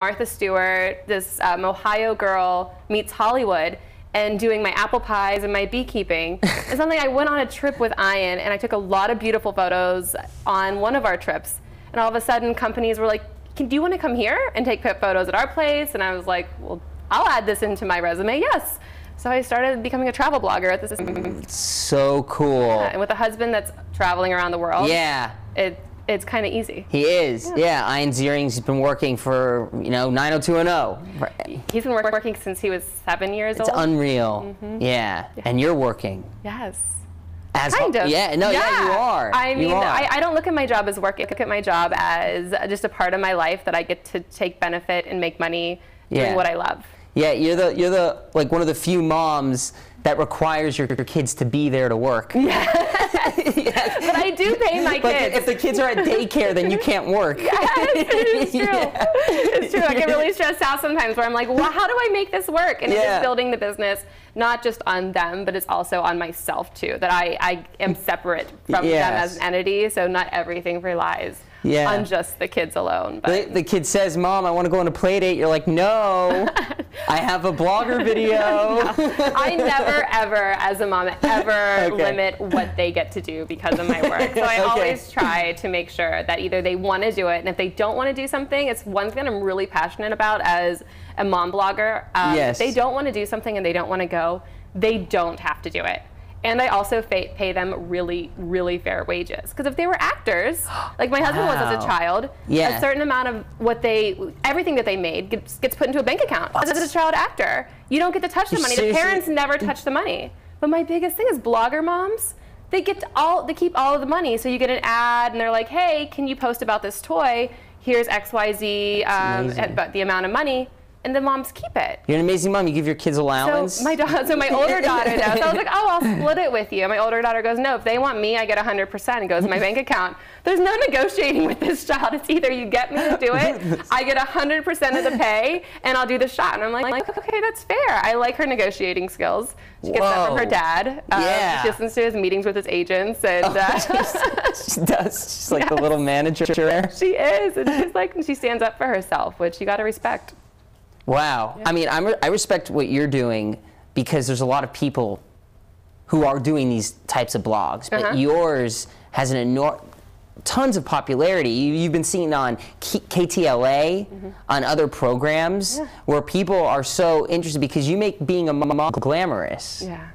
Martha Stewart, this Ohio girl meets Hollywood, and doing my apple pies and my beekeeping. And suddenly I went on a trip with Ian, and I took a lot of beautiful photos on one of our trips. And all of a sudden, companies were like, do you want to come here and take photos at our place? And I was like, well, I'll add this into my resume, yes. So I started becoming a travel blogger at this. So cool. Yeah, and with a husband that's traveling around the world. Yeah. It's kind of easy. He is. Yeah. Ian Zierings has been working for, 90210. He's been working since he was 7 years old. It's unreal. Yeah. And you're working. Yes. Kind of. Yeah. No, yeah, you are. I mean, I don't look at my job as work. I look at my job as just a part of my life that I get to take benefit and make money doing what I love. Yeah, you're the like one of the few moms that requires your kids to be there to work. Yes. But I do pay my kids. If the kids are at daycare, then you can't work. Yes, it is true. Yeah. It's true. I get really stressed out sometimes where I'm like, well, how do I make this work? And it's building the business, not just on them, but it's also on myself too, that I am separate from them as an entity, so not everything relies on just the kids alone. But the kid says, Mom, I want to go on a play date. You're like, no, I have a blogger video. No. I never, ever, as a mom, limit what they get to do because of my work. So I always try to make sure that either they want to do it, and if they don't want to do something, it's one thing I'm really passionate about as a mom blogger. If they don't want to do something and they don't want to go, they don't have to do it. And I also pay them really, really fair wages. Because if they were actors, like my husband was as a child, a certain amount of everything that they made gets put into a bank account. As a child actor, you don't get to touch the money. The parents never touch the money. But my biggest thing is blogger moms. They keep all of the money. So you get an ad, and they're like, hey, can you post about this toy? Here's XYZ, about the amount of money. And the moms keep it. You're an amazing mom. You give your kids allowance. So my older daughter does. So I was like, oh, I'll split it with you. My older daughter goes, no, if they want me, I get 100%. It goes in my bank account. There's no negotiating with this child. It's either you get me to do it, I get 100% of the pay, and I'll do the shot. And I'm like, okay, that's fair. I like her negotiating skills. She gets that from her dad. She listens to his meetings with his agents, and she does. She's like the little manager there. She is, and she stands up for herself, which you got to respect. Wow. Yeah. I mean, I respect what you're doing because there's a lot of people who are doing these types of blogs, but yours has tons of popularity. You've been seen on KTLA, on other programs where people are so interested because you make being a mom glamorous. Yeah.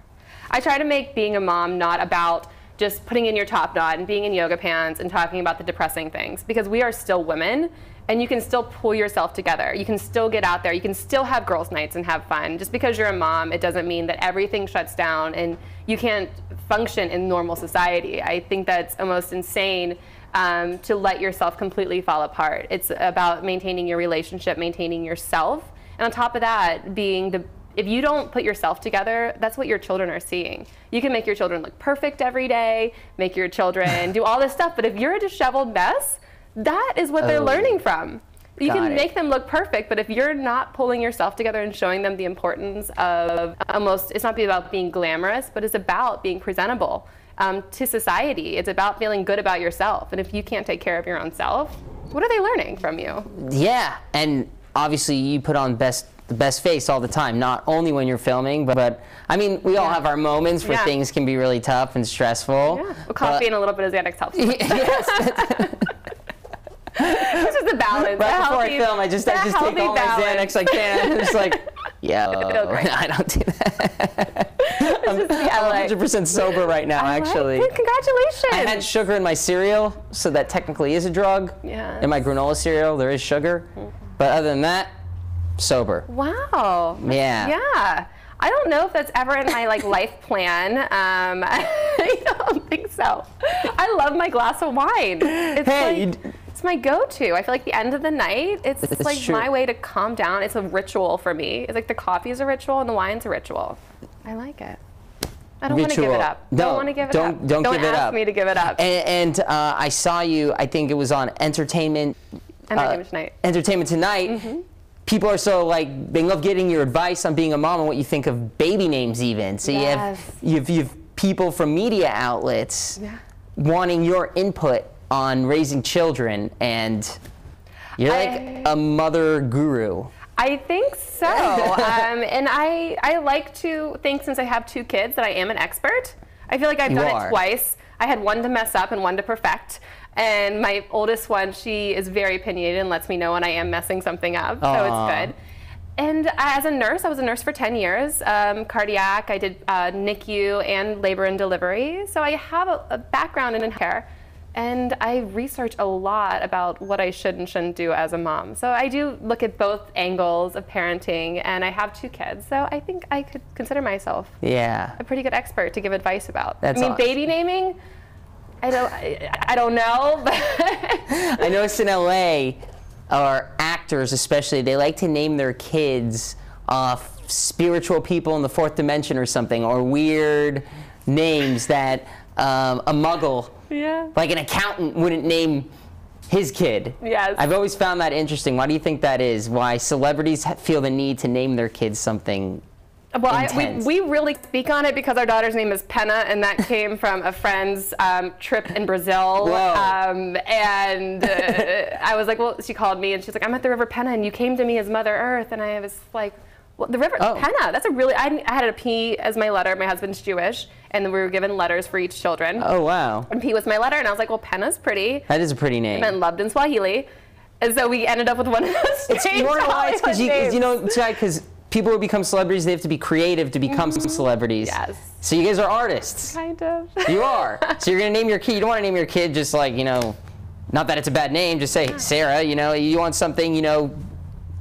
I try to make being a mom not about just putting in your top knot and being in yoga pants and talking about the depressing things, because we are still women. And you can still pull yourself together. You can still get out there. You can still have girls' nights and have fun. Just because you're a mom, it doesn't mean that everything shuts down and you can't function in normal society. I think that's almost insane to let yourself completely fall apart. It's about maintaining your relationship, maintaining yourself. And on top of that, if you don't put yourself together, that's what your children are seeing. You can make your children look perfect every day, make your children do all this stuff, but if you're a disheveled mess, that is what they're learning from. You can make them look perfect, but if you're not pulling yourself together and showing them the importance of it's not about being glamorous, but it's about being presentable to society. It's about feeling good about yourself. And if you can't take care of your own self, what are they learning from you? Yeah, and obviously you put on the best face all the time, not only when you're filming, but I mean, we all have our moments where things can be really tough and stressful. Yeah, well, coffee and a little bit of Xanax helps. Yes. This is the balance. Right before I film, I just take all my Xanax I can. I'm just like, I don't do that. I'm 100% sober right now, actually. Congratulations. I had sugar in my cereal, so that technically is a drug. Yeah. In my granola cereal, there is sugar. But other than that, sober. Wow. Yeah. Yeah. I don't know if that's ever in my life plan. I don't think so. I love my glass of wine. It's my go-to. I feel like the end of the night, it's like true. My way to calm down. It's a ritual for me. It's like the coffee is a ritual and the wine's a ritual. I like it. I don't want to give it up. Don't want to give it up. Don't give it up. Don't ask me to give it up. And I saw you, I think it was on Entertainment Tonight. Entertainment Tonight. People are so they love getting your advice on being a mom and what you think of baby names even. So you have people from media outlets wanting your input on raising children, and You're like a mother guru. I think so. And I like to think, since I have 2 kids, that I am an expert. I feel like I've done it twice. I had one to mess up and one to perfect. And my oldest one, she is very opinionated and lets me know when I am messing something up. So it's good. And as a nurse, I was a nurse for 10 years, cardiac. I did NICU and labor and delivery. So I have a background in care. And I research a lot about what I should and shouldn't do as a mom. So I do look at both angles of parenting, and I have 2 kids. So I think I could consider myself a pretty good expert to give advice about. That's awesome. Baby naming, I don't know. But I noticed in LA, or actors especially, they like to name their kids spiritual people in the 4th dimension or something, or weird names that a muggle, like an accountant, wouldn't name his kid. Yes. I've always found that interesting. Why do you think that is? Why celebrities feel the need to name their kids something intense? We really speak on it because our daughter's name is Penna, and that came from a friend's trip in Brazil. And I was like, well, she called me and she's like, I'm at the River Penna and you came to me as Mother Earth. And I was like, well, the River Penna, that's a really, I had a P as my letter. My husband's Jewish, and we were given letters for each children. Oh, wow. And P was my letter, and I was like, well, Penna's pretty. That is a pretty name. It meant loved in Swahili. And so we ended up with one of those You wanna know why? It's because people who become celebrities, they have to be creative to become celebrities. Yes. So you guys are artists. Kind of. You are. So you're going to name your kid, you don't want to name your kid just like, not that it's a bad name, just say Sarah, you want something,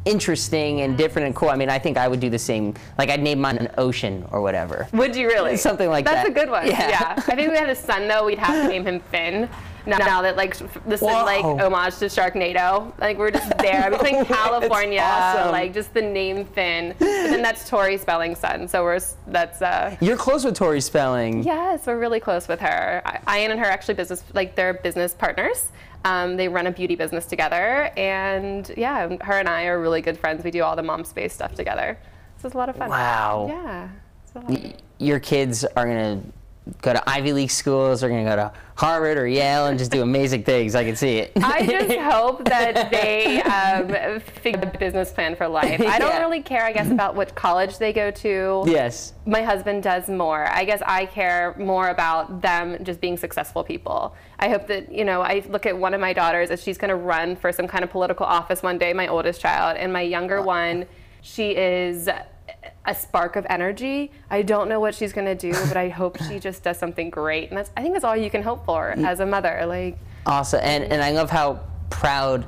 interesting and different and cool. I mean, I think I would do the same. Like, I'd name mine an Ocean or whatever. Would you really? Something like that. That's a good one. Yeah. I think if we had a son, though, we'd have to name him Finn. Now that, like, this is like homage to Sharknado. Like, we're just there between California, awesome. like just the name Finn. But then that's Tori Spelling's son, so that's. You're close with Tori Spelling. Yes, we're really close with her. Ian and her actually they're business partners. They run a beauty business together, and yeah, her and I are really good friends. We do all the mom space stuff together. So it's a lot of fun. Wow. Yeah. It's a lot of fun. Your kids are gonna go to Ivy League schools, they're going to go to Harvard or Yale and just do amazing things. I can see it. I just hope that they figure a business plan for life. I don't really care, I guess, about what college they go to. Yes. My husband does more. I guess I care more about them just being successful people. I hope that, I look at one of my daughters as she's going to run for some kind of political office one day, my oldest child, and my younger one, she is a spark of energy. I don't know what she's gonna do, but I hope she just does something great. And I think that's all you can hope for as a mother. Awesome, and I love how proud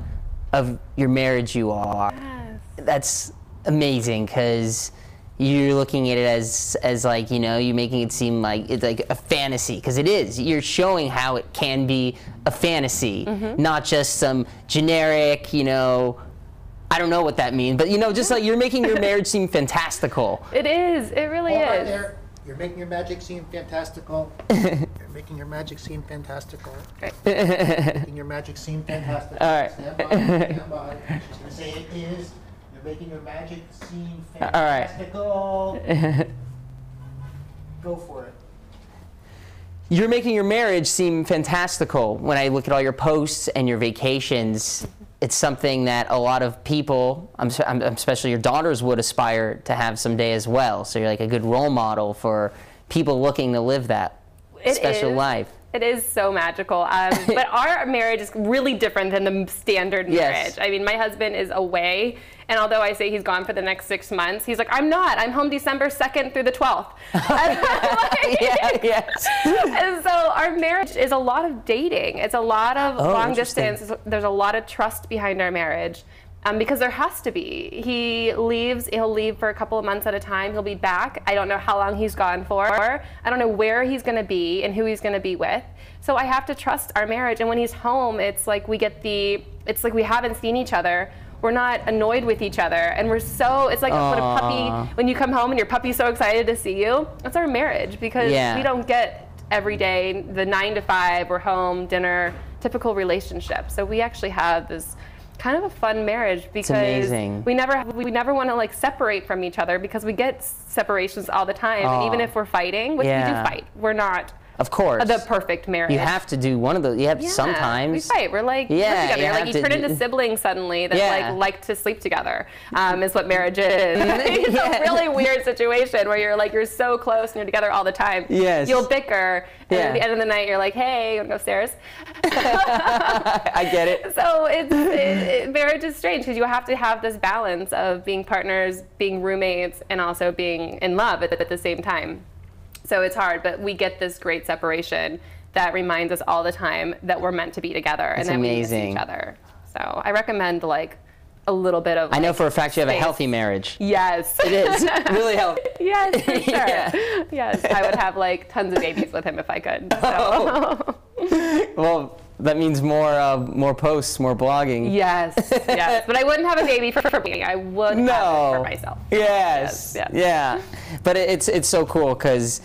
of your marriage you are. Yes. That's amazing, because you're looking at it as like, you're making it seem like it's like a fantasy, because it is. You're showing how it can be a fantasy, not just some generic, I don't know what that means, but just like you're making your marriage seem fantastical. It is. It really Hold is. on there. You're making your magic seem fantastical. You're making your magic seem fantastical. Right. Making your magic seem fantastical. All right. Stand by. Stand by. She's gonna say it is. You're making your magic seem fantastical. All right. Go for it. You're making your marriage seem fantastical. When I look at all your posts and your vacations, it's something that a lot of people, especially your daughters, would aspire to have someday as well. So you're like a good role model for people looking to live that special life. It is so magical. But our marriage is really different than the standard marriage. Yes. I mean, my husband is away, and although I say he's gone for the next 6 months, he's like, I'm not. I'm home December 2nd through the 12th. Yes. And so our marriage is a lot of dating. It's a lot of long distance. There's a lot of trust behind our marriage. Because there has to be. He'll leave for a couple of months at a time. He'll be back. I don't know how long he's gone for. I don't know where he's going to be and who he's going to be with. So I have to trust our marriage. And when he's home, it's like we we haven't seen each other. We're not annoyed with each other. And it's like when a puppy, when you come home and your puppy's so excited to see you. That's our marriage, because we don't get every day the 9 to 5, we're home, dinner, typical relationship. So we actually have this kind of a fun marriage, because we never want to separate from each other, because we get separations all the time. And even if we're fighting, which we do fight, we're not Of course. the perfect marriage. You have to do one of those. You have sometimes. We fight. We're like, Yeah, together. you Like, have you to turn into siblings suddenly that like to sleep together, is what marriage is. It's a really weird situation where you're so close and you're together all the time. Yes. You'll bicker, and at the end of the night, you're like, hey, you want to go upstairs? I get it. So marriage is strange because you have to have this balance of being partners, being roommates, and also being in love at the same time. So it's hard, but we get this great separation that reminds us all the time that we're meant to be together and that we miss each other. So I recommend like a little bit of. I know for a fact you have a space. healthy marriage. Yes. It is really healthy. Yes, for sure. Yeah. Yes, I would have like tons of babies with him if I could. So. Oh. Well, that means more posts, more blogging. Yes, yes. But I wouldn't have a baby for me. I would have it for myself. Yes. Yeah. But it's so cool because,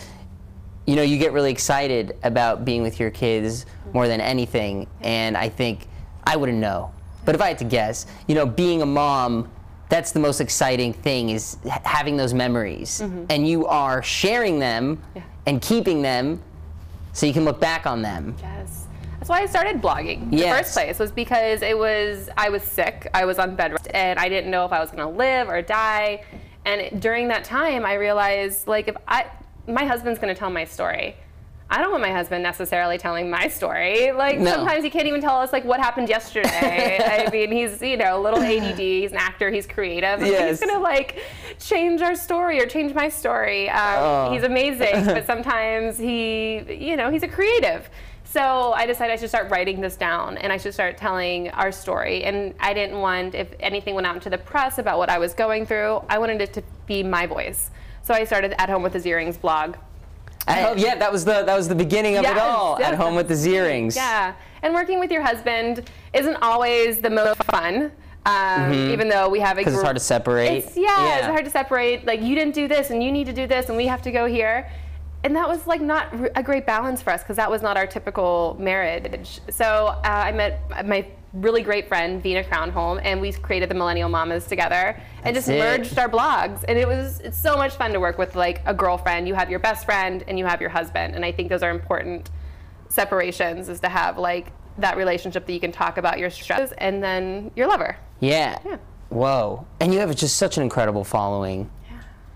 you know, you get really excited about being with your kids more than anything. And I think, I wouldn't know, but if I had to guess, you know, being a mom, that's the most exciting thing, is having those memories. And you are sharing them and keeping them so you can look back on them. Yes. That's why I started blogging in the first place, was because I was sick, I was on bed rest, and I didn't know if I was gonna live or die. And during that time, I realized, like, my husband's gonna tell my story. I don't want my husband necessarily telling my story. Like, sometimes he can't even tell us, like, what happened yesterday. I mean, he's, you know, a little ADD, he's an actor, he's creative. He's gonna, like, change our story or change my story. He's amazing, but sometimes he's a creative. So I decided I should start writing this down and I should start telling our story. And I didn't want, if anything went out into the press about what I was going through, I wanted it to be my voice. So I started At Home with the Z-Rings blog. That was the beginning of it all. At Home with the Z-Rings. Yeah, and working with your husband isn't always the most fun. Even though we have a group. Because it's hard to separate. It's hard to separate. Like, you didn't do this and you need to do this and we have to go here. And that was like not a great balance for us because that was not our typical marriage. So I met my really great friend, Vina Crownholm, and we created the Millennial Mamas together and just merged our blogs. And it's so much fun to work with, like, a girlfriend. You have your best friend and you have your husband. And I think those are important separations, is to have, like, that relationship that you can talk about your stresses and then your lover. Yeah. Whoa. And you have just such an incredible following.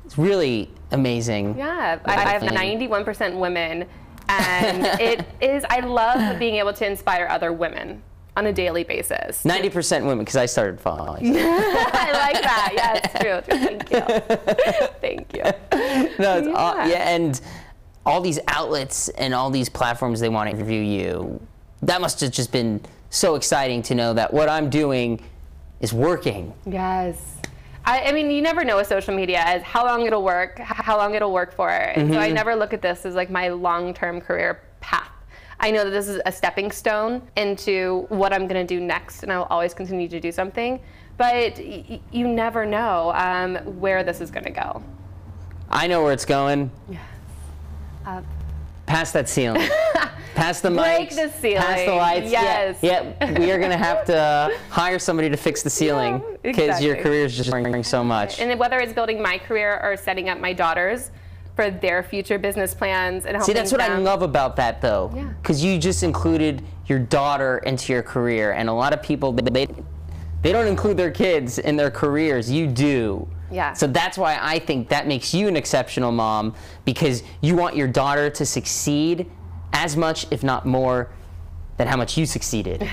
It's really amazing. Yeah, I have 91% women, and I love being able to inspire other women on a daily basis. 90% women, because I started following. I like that. Yeah, it's true. Thank you. No, it's and all these outlets and all these platforms, they want to interview you. That must have just been so exciting to know that what I'm doing is working. Yes. I mean, you never know with social media as how long it'll work, how long it'll work for. And so I never look at this as like my long-term career path. I know that this is a stepping stone into what I'm going to do next, and I will always continue to do something. But you never know where this is going to go. I know where it's going. Yes. Past that ceiling. Past the mics. Break the ceiling. Past the lights. Yes. Yeah, we are going to have to hire somebody to fix the ceiling because your career is just bringing so much. And whether it's building my career or setting up my daughters for their future business plans and helping See, that's what I love about that, though, because you just included your daughter into your career, and a lot of people, they don't include their kids in their careers. You do. Yeah. So that's why I think that makes you an exceptional mom, because you want your daughter to succeed as much, if not more, than how much you succeeded.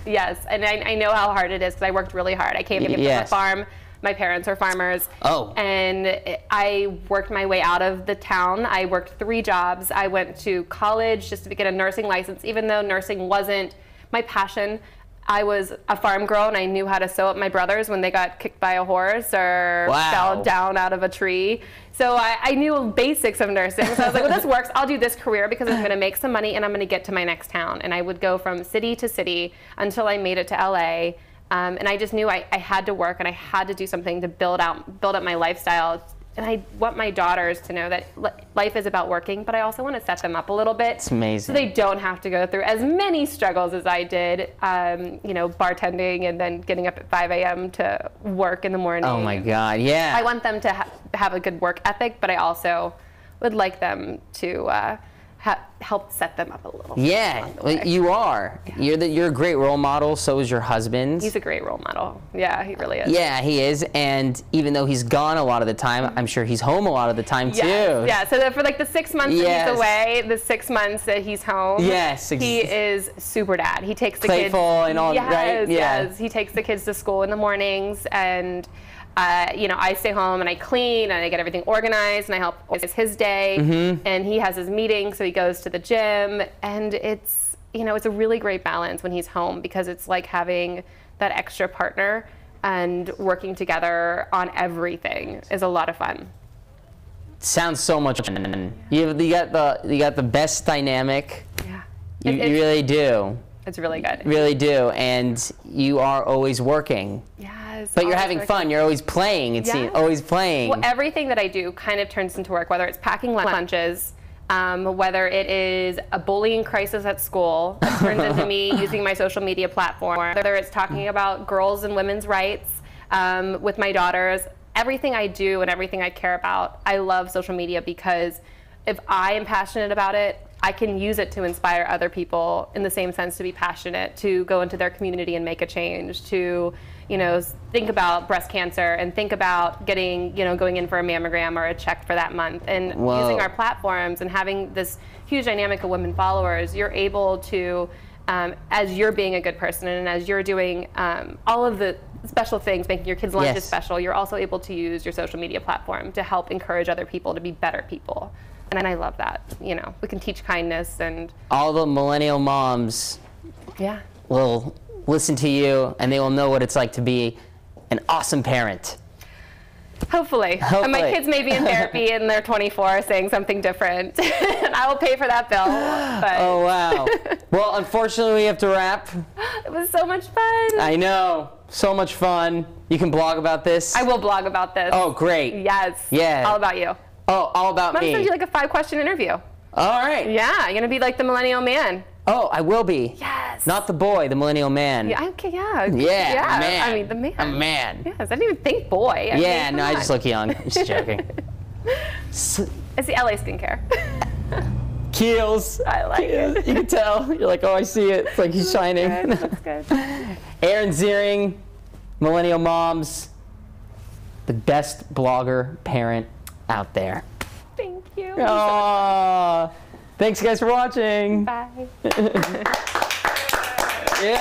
Yes, and I know how hard it is because I worked really hard. I came from a farm. My parents are farmers. Oh. And I worked my way out of the town. I worked 3 jobs. I went to college just to get a nursing license, even though nursing wasn't my passion. I was a farm girl and I knew how to sew up my brothers when they got kicked by a horse or fell down out of a tree. So I knew basics of nursing. So I was like, well, this works. I'll do this career because I'm going to make some money and I'm going to get to my next town. And I would go from city to city until I made it to LA. And I just knew I had to work and I had to do something to build up my lifestyle. And I want my daughters to know that life is about working, but I also want to set them up a little bit. It's amazing. So they don't have to go through as many struggles as I did, you know, bartending and then getting up at 5 a.m. to work in the morning. Oh my God, yeah. I want them to have a good work ethic, but I also would like them to helped set them up a little. Yeah, well, you are. Yeah. You're a great role model. So is your husband. He's a great role model. Yeah, he really is. Yeah, he is. And even though he's gone a lot of the time, I'm sure he's home a lot of the time too. Yeah. So for like the 6 months that he's away, the 6 months that he's home, he is super dad. He takes the kids. Playful and all, right? Yeah. Yes. He takes the kids to school in the mornings, and I stay home and I clean and I get everything organized and I help organize his day. And he has his meetings, so he goes to the gym, and it's a really great balance when he's home, because it's like having that extra partner, and working together on everything is a lot of fun. Sounds so much fun. You got the best dynamic. Yeah. You really do. It's really good. Really do, and you are always working. Yes. But you're having fun. You're always playing. It seems always playing. Well, everything that I do kind of turns into work. Whether it's packing lunches, whether it is a bullying crisis at school that turns into me using my social media platform, whether it's talking about girls and women's rights with my daughters. Everything I do and everything I care about, I love social media, because if I am passionate about it, I can use it to inspire other people in the same sense to be passionate, to go into their community and make a change, to think about breast cancer and think about getting, going in for a mammogram or a check for that month. And using our platforms and having this huge dynamic of women followers, you're able to, as you're being a good person and as you're doing all of the special things, making your kids' lunches special, you're also able to use your social media platform to help encourage other people to be better people. And I love that. We can teach kindness, and all the millennial moms will listen to you, and they will know what it's like to be an awesome parent. Hopefully. And my kids may be in therapy and they're 24 saying something different. And I will pay for that bill. But. Oh, wow. Well, unfortunately, we have to wrap. It was so much fun. I know. So much fun. You can blog about this? I will blog about this. Oh, great. Yes. Yeah. All about you. Oh, all about me. I'm going to send you like a 5-question interview. All right. Yeah, you're going to be like the millennial man. Oh, I will be. Yes. Not the boy, the millennial man. Yeah, okay, yeah. Yeah, man. I mean, the man. A man. Yes, I didn't even think boy. I just look young. I'm just joking. It's the LA skincare. Kiehl's. I like it. You can tell. You're like, oh, I see it. It's like he's shining. That's good. Erin Ziering, Millennial Moms, the best blogger parent out there. Thank you. Aww. Thanks, guys, for watching. Bye. Yay!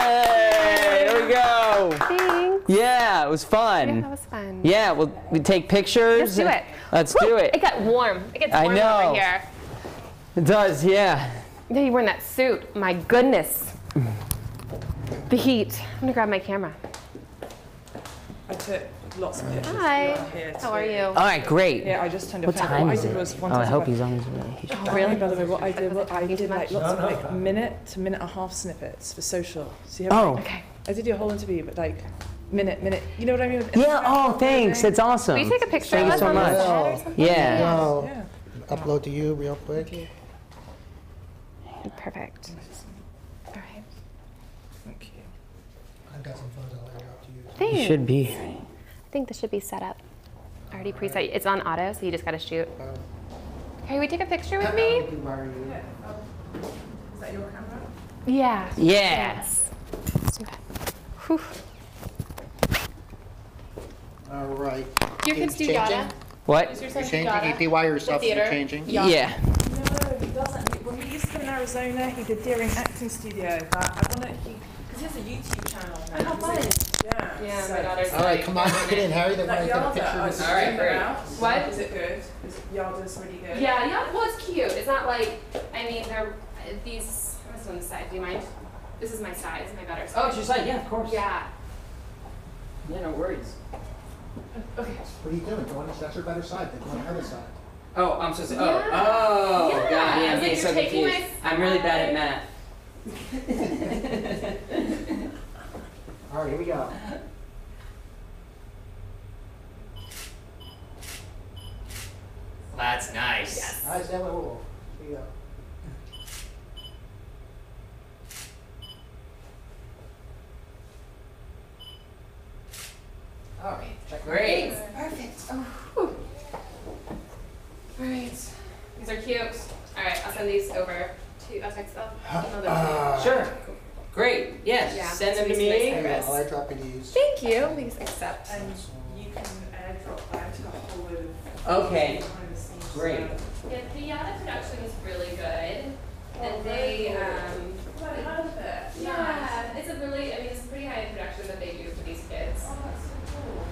There we go. Thanks. Yeah, it was fun. Yeah, that was fun. Yeah, we take pictures. Let's do it. Let's do it. It got warm. It gets warm over here. It does, yeah. Yeah, you're wearing that suit. My goodness. The heat. I'm gonna grab my camera. I took lots of pictures. Hi. How are you? All right, great. Yeah, I just turned What off. time What is I did it? was Oh, I hope he's on his way. Oh, really? By the way, what I did like lots of like minute to minute and a half snippets for social. So you have Oh. like, Okay. I did your whole interview, but like minute. You know what I mean? With Yeah, Instagram oh, and thanks. everything? That's awesome. Will you take a picture Thank of you us so on the much. set or something? Yeah. Well, Yeah. upload to you real quick. Perfect. All right. Thank you. I've got some photos I'll lay out to you. Thanks. You should be. I think this should be set up. Already preset. It's on auto, so you just gotta shoot. Okay, will you take a picture with me? Is that your camera? Yeah. Yeah. Yes. Let's do that. Whew. All right. Do your kids do Changing? Yada? What? Is your You're son changing? Yada? EPY yourself, The you're theater? changing? Yeah. No, he doesn't. When he used to live in Arizona, he did Deering Acting Studio. But I want to, because he has a YouTube channel. Oh, how fun. Yeah. Yeah, so- my daughter's All right, come on, get in, Harry. They want to Like get a Yada, picture I with was you. checking great. it out. What? Is it good? Is Yada's really good? Yeah, well, it's cute. It's not like, I mean, they're these, what's on the side? Do you mind? This is my size, my better size. Oh, it's your side. Yeah, of course. Yeah. Yeah, no worries. Okay. What are you doing? Go on, that's your better side. Then go on the other side. Oh, I'm supposed to. Yeah. Oh, Yeah. God, yeah, I was I'm like, getting you're so taking confused. my I'm really bad at side. math. All right, here we go. That's nice. Yes. All right, stand by. Whoa. Here we go. All right, check. Great. Perfect. Oh, whew. All right. These are cute. All right, I'll send these over to, I'll text them. Email them to Sure. Great. Yes. Yeah, Send so them to these nice me. photos. I'll airdrop you these. Thank you. Please accept. And you can airdrop that to a whole load of Okay. behind the scenes Great. stuff. Yeah, the Yada production is really good. And they, Well, I heard of it. yeah, it's a really, I mean, it's a pretty high-end production that they do for these kids. Oh, that's so cool.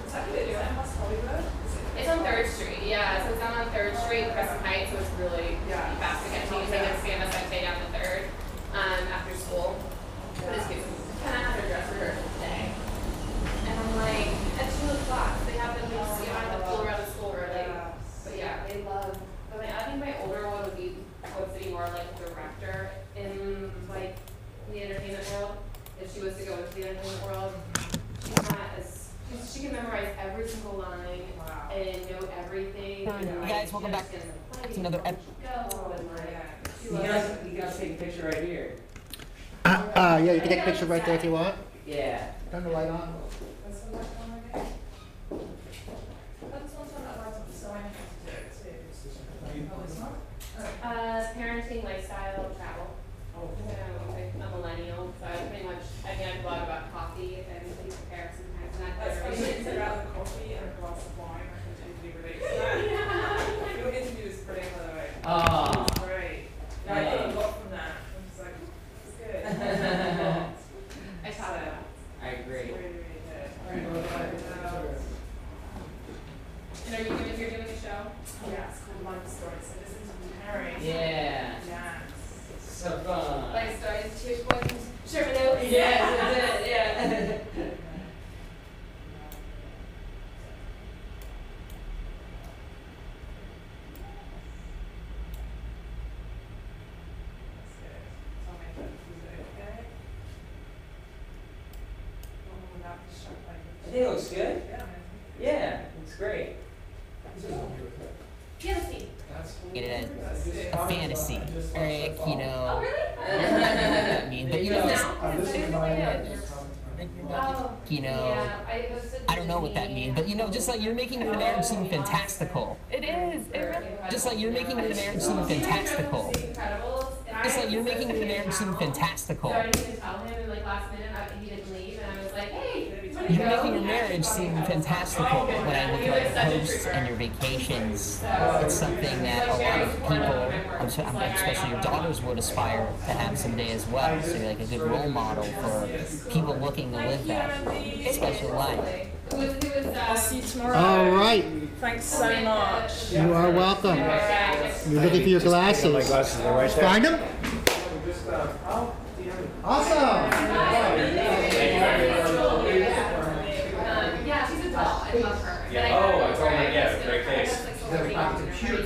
Is that who it is? That West Hollywood? Is it? It's on 3rd Street, yeah, so it's down on 3rd Street, Crescent Heights, so it's really fast to get to. You take a Santa Fe down to 3rd after school. But it's good. Kind of have their dress rehearsal today. And I'm like, at 2 o'clock, they have them just, you know, I have to pull around the school early. But yeah, they love, but I think my older one would be, what's to be more like a director in like the entertainment world. If she was to go into the entertainment world, she's not as, she can memorize every single line and know everything. You guys, welcome back to another episode. You guys take a picture right here. Yeah, you can take a picture right there if you want. Yeah. Turn the light on. That's the last one again. That's one that lights up the sign to do it too. Oh, it's not? Parenting, lifestyle, travel. So I'm a millennial, so I pretty much, I mean, I blog about coffee and things prepare sometimes. And That's funny that you said about the coffee and a glass of wine. I can totally relate to that. Your interview is brilliant, by the way. Oh. It was great. Yeah, I got a lot from that. I was like, it's good. I taught it out. I agree. It's really, really good. And are you doing, you're doing a show? Yeah, it's called Life Story. So listen to Harry. Yeah. Yeah. So fun. Life stories, Cheers Boys and Sherman Oaks. Yes, that's it. Yeah. That's good. So I'll make that video, okay? Oh, without the shot like I think it looks good. Yeah. Yeah, it's great. Fantasy. It a fantasy, Eric, you Oh, know. really? I mean, but you know, Now? Oh, you know, yeah, I don't know what that means, but you know, just like you're making your marriage seem fantastical. It is. It really Just like you're making your marriage seem fantastical. Incredibles. Just like you're making your marriage seem fantastical. So I didn't even tell him, and like last minute, he didn't leave, and I was like, hey, wanna You're go? making your marriage seem fantastical. When I look at your posts and your vacations, it's something that a lot of people, especially your daughters, would aspire to have someday as well. So you're like a good role model for people looking to live that special life. I'll see you tomorrow. All right. Thanks so much. You are welcome. You're looking for your glasses. My glasses are right there. Find them? Awesome. Yeah, she's a doll. I love her. Yeah. But Oh, I told her, I yeah, just great know her. case. I just, like, Computer.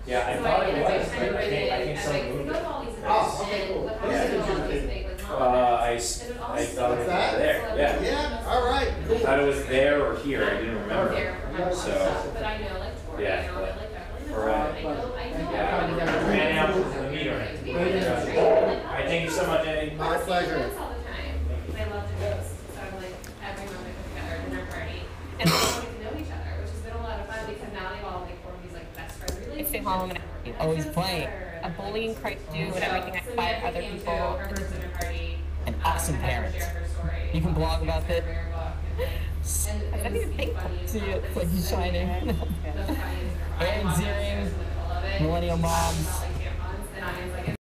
Yeah, I So thought it did, was, like, but I think handwritten, some and, like, moved look it. at all these Oh, okay, events, cool. and What is it? all these things, like, I thought it was that? there, yeah. Yeah, all right. I thought it was there or here, I didn't remember. there for my So, stuff, but I know, like, Tori, yeah, you know, but- like, Beverly Right. Hills, I know. Yeah, ran out to the meter. All right, thank you so much, Eddie. My pleasure. All the time. I love to host, so I'm like every moment together at dinner party, and we all get to know each other, which has been a lot of fun because now they've all like formed these like best friend relationships. Stay home and always playing. A bullying crisis do and everything I find other people. An awesome parent. You can blog about that. I didn't even think See it, it's like he's shining. Aaron Ziering, Millennial Moms.